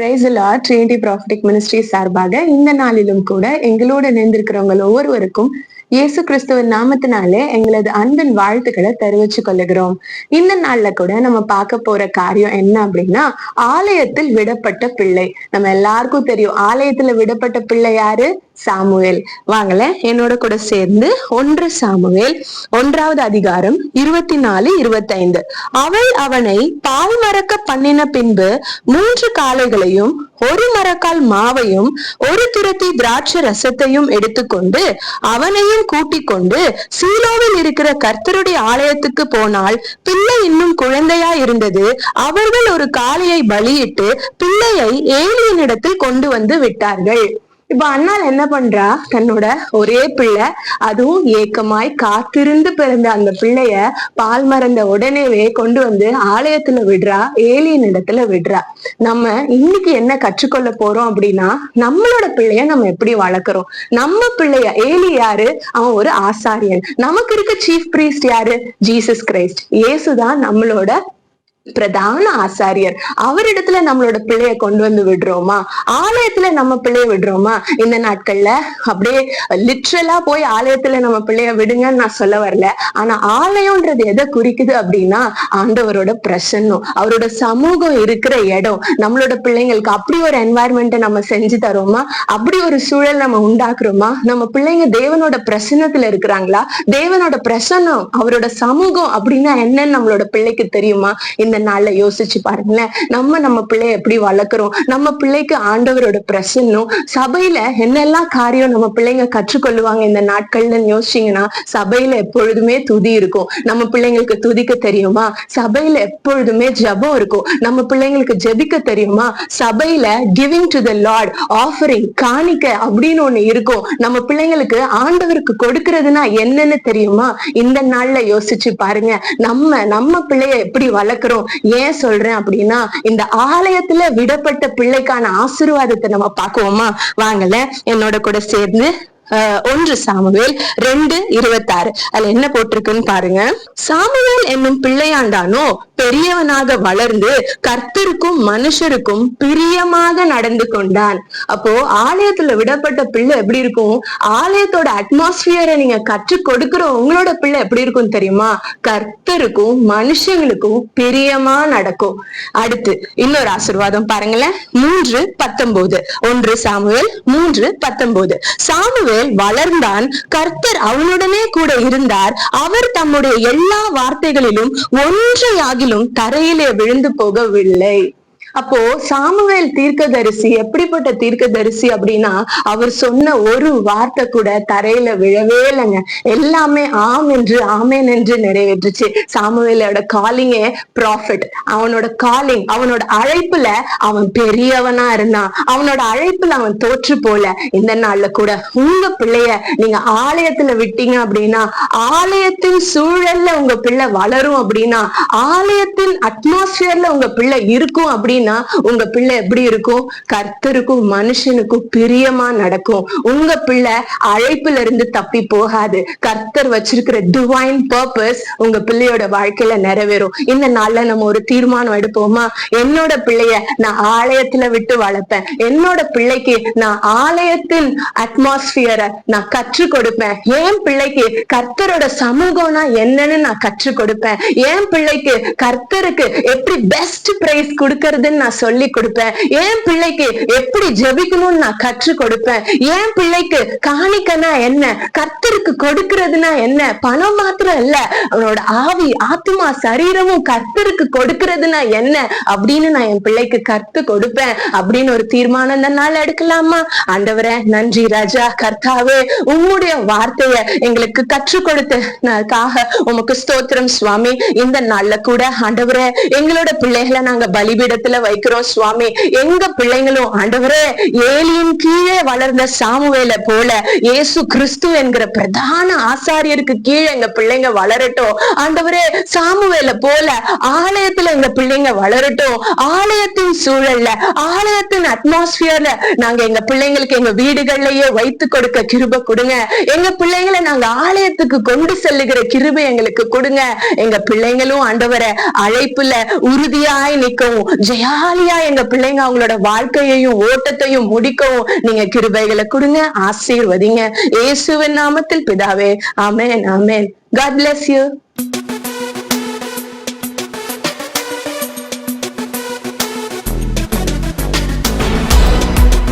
Praise the Lord. Trinity prophetic ministry சார்பாக இந்த நாளிலும் கூட எங்களோடு இணைந்திருக்கிறவங்க ஒவ்வொருவருக்கும் இயேசு கிறிஸ்துவின் நாமத்தினாலே எங்களது அன்பின் வாழ்த்துக்களை தெரிவிச்சு கொள்ளுகிறோம். இந்த நாள்ல கூட நம்ம பார்க்க போற காரியம் என்ன அப்படின்னா, ஆலயத்தில் விடப்பட்ட பிள்ளை. நம்ம எல்லாருக்கும் தெரியும், ஆலயத்துல விடப்பட்ட பிள்ளை யாரு? சாமுவேல். வாங்கல என்னோட கூட சேர்ந்து 1 சாமுவேல் 1வது அதிகாரம் 24-25. அவள் அவனை பால் மறக்க பண்ணின பின்பு 3 காளைகளையும் 1 மரக்கால் மாவையும் 1 துரத்தி திராட்சை ரசத்தையும் எடுத்துக்கொண்டு அவனையும் கூட்டிக் கொண்டு சீலோவில் இருக்கிற கர்த்தருடைய ஆலயத்துக்கு போனால், பிள்ளை இன்னும் குழந்தையா இருந்தது. அவர்கள் ஒரு காளையை பலியிட்டு பிள்ளையை ஏலியனிடத்தில் கொண்டு வந்து விட்டார்கள். இப்ப அண்ணால் என்ன பண்றா? தன்னோட ஒரே பிள்ளை, அதுவும் ஏக்கமாய் காத்திருந்து பிறந்த அந்த பிள்ளைய பால் மறந்த உடனேவே கொண்டு வந்து ஆலயத்துல விடுறா, ஏலியன் இடத்துல விடுறா. நம்ம இன்னைக்கு என்ன கற்றுக்கொள்ள போறோம் அப்படின்னா, நம்மளோட பிள்ளைய நம்ம எப்படி வளர்க்கிறோம். நம்ம பிள்ளைய, ஏலி யாரு? அவன் ஒரு ஆசாரியன். நமக்கு இருக்க சீஃப் பிரீஸ்ட் யாரு? Jesus Christ. இயேசுதான் நம்மளோட பிரதான ஆசாரியர். அவரிடத்துல நம்மளோட பிள்ளைய கொண்டு வந்து விடுறோமா? ஆலயத்துல நம்ம பிள்ளைய விடுறோமா? இந்த நாட்கள்ல அப்படியே லிட்ரலா போய் ஆலயத்துல நம்ம பிள்ளைய விடுங்கன்னு நான் சொல்ல வரல. ஆனா ஆலயம்ன்றது எதை குறிக்குது அப்படின்னா, ஆண்டவரோட பிரசன்னம், அவரோட சமூகம் இருக்கிற இடம். நம்மளோட பிள்ளைங்களுக்கு அப்படி ஒரு என்வாயர்மெண்ட்டை நம்ம செஞ்சு தரோமா? அப்படி ஒரு சூழல் நம்ம உண்டாக்குறோமா? நம்ம பிள்ளைங்க தேவனோட பிரசன்னத்துல இருக்கிறாங்களா? தேவனோட பிரசன்னம், அவரோட சமூகம் அப்படின்னா என்னன்னு நம்மளோட பிள்ளைக்கு தெரியுமா? இந்த நாள்ல யோசிச்சு பாருங்களேன். நம்ம பிள்ளைய எப்படி வளர்க்கிறோம்? நம்ம பிள்ளைக்கு ஆண்டவரோட பிரசன்னம், சபையில என்னெல்லாம் காரியம் நம்ம பிள்ளைங்க கற்றுக்கொள்ளுவாங்க இந்த நாட்கள்ல யோசிச்சீங்கன்னா, சபையில எப்பொழுதுமே துதி இருக்கும். நம்ம பிள்ளைங்களுக்கு துதிக்க தெரியுமா? சபையில எப்பொழுதுமே ஜெபம் இருக்கும். நம்ம பிள்ளைங்களுக்கு ஜெபிக்க தெரியுமா? சபையில giving to the Lord, offering, காணிக்க அப்படின்னு ஒண்ணு இருக்கும். நம்ம பிள்ளைங்களுக்கு ஆண்டவருக்கு கொடுக்கறதுன்னா என்னன்னு தெரியுமா? இந்த நாள்ல யோசிச்சு பாருங்க. நம்ம பிள்ளைய எப்படி வளர்க்கிறோம்? ஏன் சொல்றேன் அப்படின்னா, இந்த ஆலயத்துல விடப்பட்ட பிள்ளைக்கான ஆசீர்வாதத்தை நம்ம பார்க்குவோமா? வாங்கல என்னோட கூட சேர்ந்து 1 சாமுவேல் 2:26. அதுல என்ன போட்டிருக்குன்னு பாருங்க. சாமுவேல் என்னும் பிள்ளையாண்டானோ பெரியவனாக வளர்ந்து கர்த்தருக்கும் மனுஷருக்கும் பிரியமாக நடந்து கொண்டான். அப்போ ஆலயத்துல விடப்பட்ட பிள்ளை எப்படி இருக்கும்? ஆலயத்தோட அட்மாஸ்பியரை நீங்க கற்றுக் கொடுக்கிற உங்களோட பிள்ளை எப்படி இருக்கும் தெரியுமா? கர்த்தருக்கும் மனுஷங்களுக்கும் பிரியமா நடக்கும். அடுத்து இன்னொரு ஆசீர்வாதம் பாருங்களேன். 3:19. 1 சாமுவேல் 3:19. சாமுவேல் வளர்ந்தான், கர்த்தர் அவனுடனே கூட இருந்தார். அவர் தம்முடைய எல்லா வார்த்தைகளிலும் ஒன்றையாகிலும் தரையிலே விழுந்து போகவில்லை. அப்போ சாமுவேல் தீர்க்கதரிசி எப்படிப்பட்ட தீர்க்கதரிசி அப்படின்னா, அவர் சொன்ன ஒரு வார்த்தை கூட தரையில விழவே இல்லைங்க. எல்லாமே ஆம் என்று ஆமேன் என்று நிறைவேற்றுச்சு. சாமுவேலோட காலிங்கே ப்ராஃபிட். அவனோட காலிங், அவனோட அழைப்புல அவன் பெரியவனா இருந்தான். அவனோட அழைப்புல அவன் தோற்று போல. இந்த நாள்ல கூட உங்க பிள்ளைய நீங்க ஆலயத்துல விட்டீங்க அப்படின்னா, ஆலயத்தின் சூழல்ல உங்க பிள்ளை வளரும் அப்படின்னா, ஆலயத்தின் அட்மாஸ்பியர்ல உங்க பிள்ளை இருக்கும் அப்படின்னா, உங்க பிள்ளை எப்படி இருக்கும்? கர்த்தருக்கும் மனுஷனுக்கும் பிரியமா நடக்கும். உங்க பிள்ளை அழைப்புல இருந்து தப்பி போகாது. கர்த்தர் வச்சிருக்கிற டிவைன் பர்பஸ் உங்க பிள்ளையோட வாழ்க்கையில நிறைவேறும். இந்த நாள்ல நம்ம ஒரு தீர்மானம் எடுப்போமா? என்னோட பிள்ளைய நான் ஆலயத்துல விட்டு வளர்ப்பேன். என்னோட பிள்ளைக்கு நான் ஆலயத்தின் அட்மாஸ்பியரை நான் கற்றுக் கொடுப்பேன். என் பிள்ளைக்கு கர்த்தரோட சமூகம்னா என்னன்னு நான் கற்றுக் கொடுப்பேன். என் பிள்ளைக்கு கர்த்தருக்கு எப்படி பெஸ்ட் பிரைஸ் கொடுக்கறது நான் சொல்லி கொடுப்பேன். என் பிள்ளைக்கு எப்படி ஜெபிக்கணும்னு நான் கற்றுக் கொடுப்பேன். என் பிள்ளைக்கு காணிக்கனா என்ன, கர்த்தருக்கு கொடுக்கிறதுனா என்ன, பணம் மாத்திரம் இல்ல, அவனோட ஆவி, ஆத்மா, சரீரமும் கர்த்தருக்கு கொடுக்கிறதுனா என்ன அப்படின்னு நான் என் பிள்ளைக்கு கற்று கொடுப்பேன் அப்படின்னு ஒரு தீர்மானம் இந்த நாள் எடுக்கலாமா? ஆண்டவரே நன்றி ராஜா. கர்த்தாவே, உம்முடைய வார்த்தைய எங்களுக்கு கற்றுக் கொடுத்ததுக்காக உமக்கு ஸ்தோத்திரம் சுவாமி. இந்த நாள்ல கூட ஆண்டவரே, எங்களோட பிள்ளைகளை நாங்க பலிபீடத்துல வைக்கிறோம் சுவாமி. எங்க பிள்ளைங்களும் ஆண்டவரே, ஏலியின் கீழே வளர்ந்த சாமுவேல போல இயேசு கிறிஸ்து என்கிற பிரதான ஆசாரியருக்கு கீழே எங்க பிள்ளைங்க வளரட்டும். ஆண்டவரே, சாமுவேல போல ஆலயத்துல எங்க பிள்ளைங்க வளரட்டும். ஆலயத்தின் சூழல்ல, ஆலயத்தின் அட்மாஸ்பியர்ல நாங்க எங்க பிள்ளைங்களுக்கு எங்க வீடுகள்லயே வைத்து கொடுக்க கிருபை கொடுங்க. எங்க பிள்ளைங்களை நாங்க ஆலயத்துக்கு கொண்டு செல்லுகிற கிருபை எங்களுக்கு கொடுங்க. எங்க பிள்ளைங்களும் ஆண்டவரை அழைப்புல உறுதியாய் நிற்கவும், ஜெயா ஜாலியா எங்க பிள்ளைங்க அவங்களோட வாழ்க்கையையும் ஓட்டத்தையும் முடிக்கவும் நீங்க கிருபைகளை கொடுங்க, ஆசீர்வதிங்க. இயேசுவின் நாமத்தில் பிதாவே, ஆமென், ஆமென். God bless you.